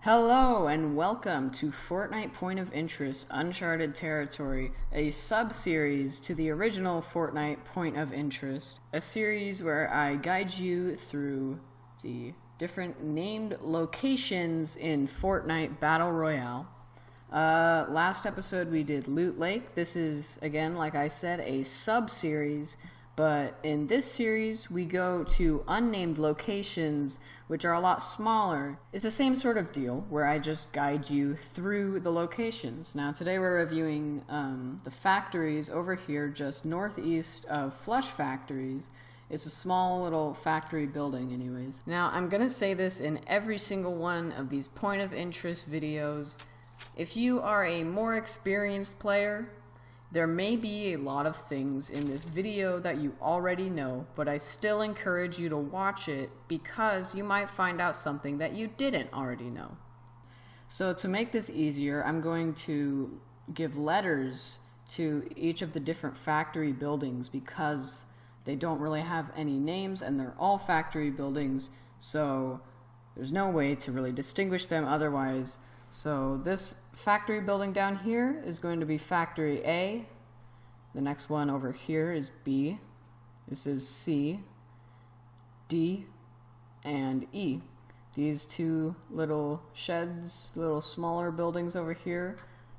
Hello and welcome to Fortnite Point of Interest Uncharted Territory, a sub-series to the original Fortnite Point of Interest, a series where I guide you through the different named locations in Fortnite Battle Royale. Last episode we did Loot Lake. This is, again, like I said, a sub-series, but in this series we go to unnamed locations which are a lot smaller. It's the same sort of deal where I just guide you through the locations. Now today we're reviewing the factories over here just northeast of Flush Factories. It's a small little factory building anyways. Now I'm gonna say this in every single one of these point of interest videos. If you are a more experienced player, there may be a lot of things in this video that you already know, but I still encourage you to watch it because you might find out something that you didn't already know. So to make this easier, I'm going to give letters to each of the different factory buildings because they don't really have any names and they're all factory buildings, so there's no way to really distinguish them otherwise. So this factory building down here is going to be Factory A. The next one over here is B. This is C, D, and E. These two little sheds, little smaller buildings over here,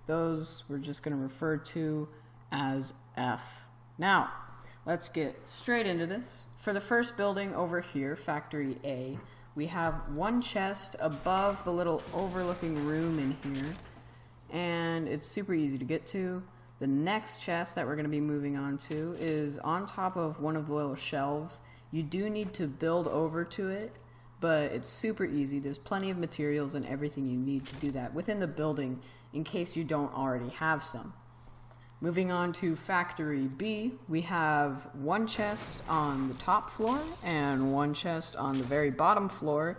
those we're just going to refer to as F. Now, let's get straight into this. For the first building over here, Factory A, we have one chest above the little overlooking room in here, and it's super easy to get to. The next chest that we're going to be moving on to is on top of one of the little shelves. You do need to build over to it, but it's super easy. There's plenty of materials and everything you need to do that within the building in case you don't already have some. Moving on to Factory B, we have one chest on the top floor and one chest on the very bottom floor.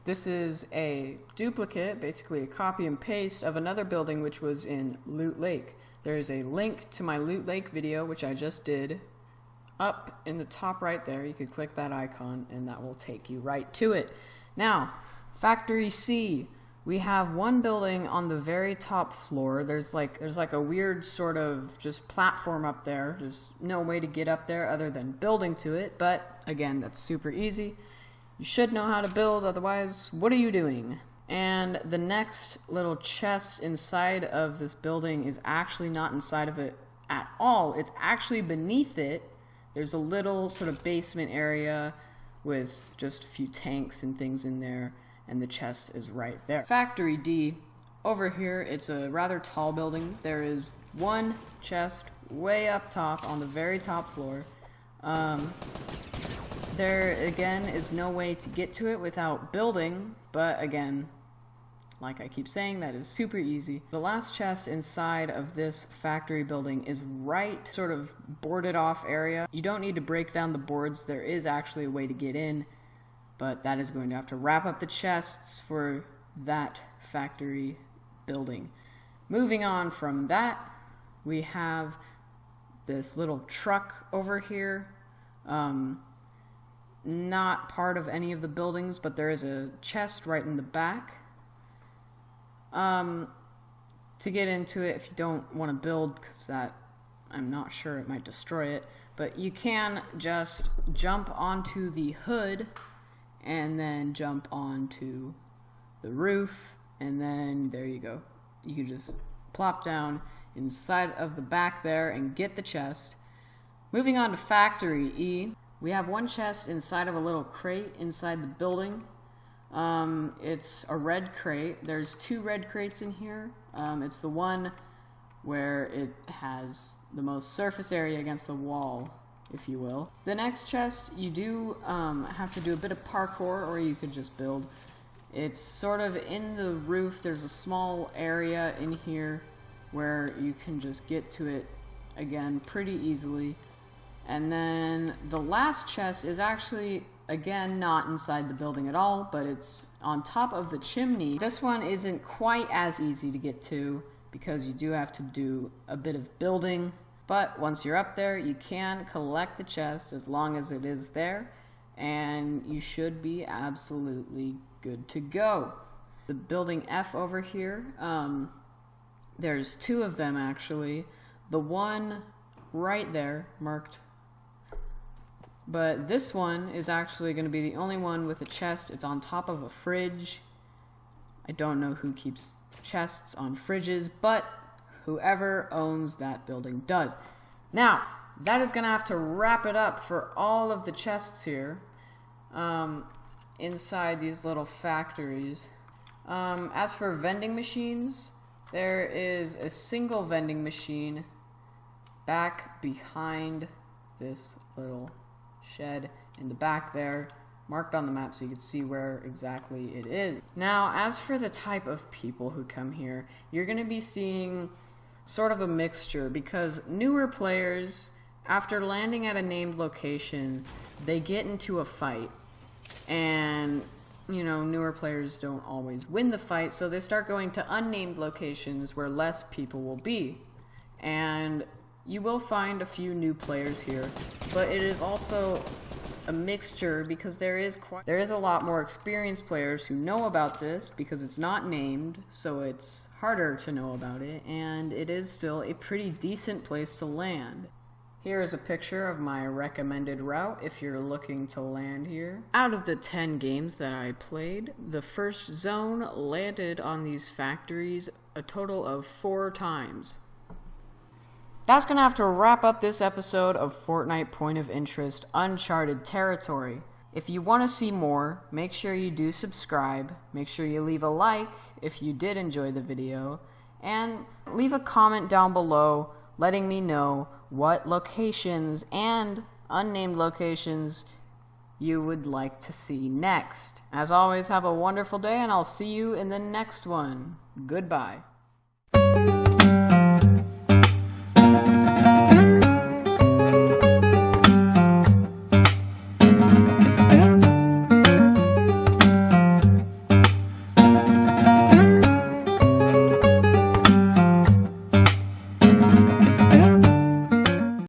This is a duplicate, basically a copy and paste of another building which was in Loot Lake. There's a link to my Loot Lake video, which I just did, up in the top right there. You could click that icon and that will take you right to it. Now, Factory C. We have one building on the very top floor. There's like a weird sort of just platform up there. There's no way to get up there other than building to it, but again, that's super easy. You should know how to build, otherwise, what are you doing? And the next little chest inside of this building is actually not inside of it at all. It's actually beneath it. There's a little sort of basement area with just a few tanks and things in there, and the chest is right there. Factory D, over here, it's a rather tall building. There is one chest way up top on the very top floor. There again is no way to get to it without building, but again, like I keep saying, that is super easy. The last chest inside of this factory building is right sort of boarded off area. You don't need to break down the boards. There is actually a way to get in, but that is going to have to wrap up the chests for that factory building. Moving on from that, we have this little truck over here. Not part of any of the buildings, but there is a chest right in the back. To get into it, if you don't want to build, because that, I'm not sure, it might destroy it, but you can just jump onto the hood and then jump onto the roof, and then there you go. You can just plop down inside of the back there and get the chest. Moving on to Factory E, we have one chest inside of a little crate inside the building. It's a red crate. There's two red crates in here. It's the one where it has the most surface area against the wall, if you will. The next chest, you do have to do a bit of parkour, or you could just build. It's sort of in the roof. There's a small area in here where you can just get to it, again, pretty easily. And then the last chest is actually, again, not inside the building at all, but it's on top of the chimney. This one isn't quite as easy to get to because you do have to do a bit of building. But once you're up there, you can collect the chest as long as it is there, and you should be absolutely good to go. The building F over here, there's two of them actually. The one right there, marked. But this one is actually going to be the only one with a chest. It's on top of a fridge. I don't know who keeps chests on fridges, but whoever owns that building does. Now, that is going to have to wrap it up for all of the chests here inside these little factories. As for vending machines, there is a single vending machine back behind this little shed in the back there, marked on the map so you can see where exactly it is. Now, as for the type of people who come here, you're going to be seeing sort of a mixture, because newer players, after landing at a named location, they get into a fight. And, you know, newer players don't always win the fight, so they start going to unnamed locations where less people will be. And you will find a few new players here, but it is also a mixture, because there is a lot more experienced players who know about this because it's not named, so it's harder to know about it, and it is still a pretty decent place to land. Here is a picture of my recommended route if you're looking to land here. Out of the 10 games that I played, the first zone landed on these factories a total of 4 times. That's going to have to wrap up this episode of Fortnite Point of Interest Uncharted Territory. If you want to see more, make sure you do subscribe, make sure you leave a like if you did enjoy the video, and leave a comment down below letting me know what locations and unnamed locations you would like to see next. As always, have a wonderful day, and I'll see you in the next one. Goodbye.